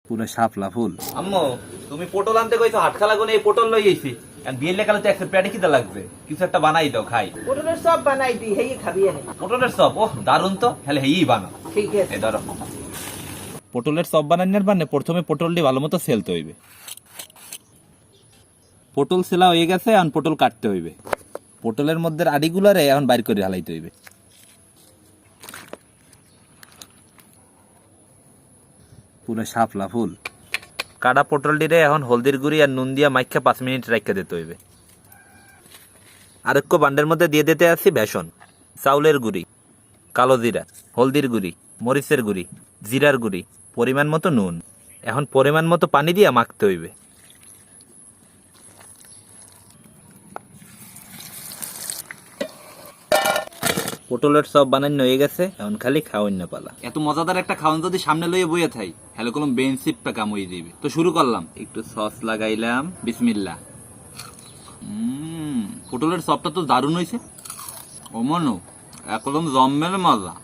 পুরো শাপলা ফুল। আম্মু তুমি পটল আনতে কইছো হাটখালা কোনে এই পটল লই আইছি। কারণ বিয়ের লেখালে তো একটা পেটে খিদা লাগবে, কিছু একটা বানাই দাও খাই। পটলের সব বানাই দি, হেই খাবি এনে। পটলের চপ, ওহ দারুন তো, হলে হেই বানাও। ঠিক আছে। এই ধরো পটলের চপ বানানোর মানে প্রথমে পটলটি ভালো মতো সেলতে হইবে। পটল সেলা হয়ে গেছে, এখন পটল কাটতে হইবে। পটলের মধ্যে আড়িগুলারে এখন বাইর করে হালাইতে হইবে। পুরো শাপলা ফুল। কাটা পটলটিরে এখন হলদির গুঁড়ি আর নুন দিয়া মাইখা 5 মিনিট রাখতে দিতে হইবে। আরেকটু বান্ডের মধ্যে দিয়ে দিতে আসি বেসন, চাউলের গুঁড়ি, কালো জিরা, হলদির গুঁড়ি, মরিচের গুঁড়ি, জিরার গুঁড়ি, পরিমাণ মতো নুন। এখন পরিমাণ মতো পানি দিয়া মাখতে হইবে। পটলের সব বানানো হয়ে গেছে, এখন খালি খাওয়ান না পালা। এত মজাদার একটা খাওয়ান যদি সামনে লইয়ে বইয়ে থাই, হ্যালো কোনো বেনসিপটা কামড়িয়ে দিবে। তো শুরু করলাম, একটু সস লাগাইলাম, বিসমিল্লাহ। পটলের সবটা তো দারুণ হয়েছে। ও মনো একদম জম্মের মজা।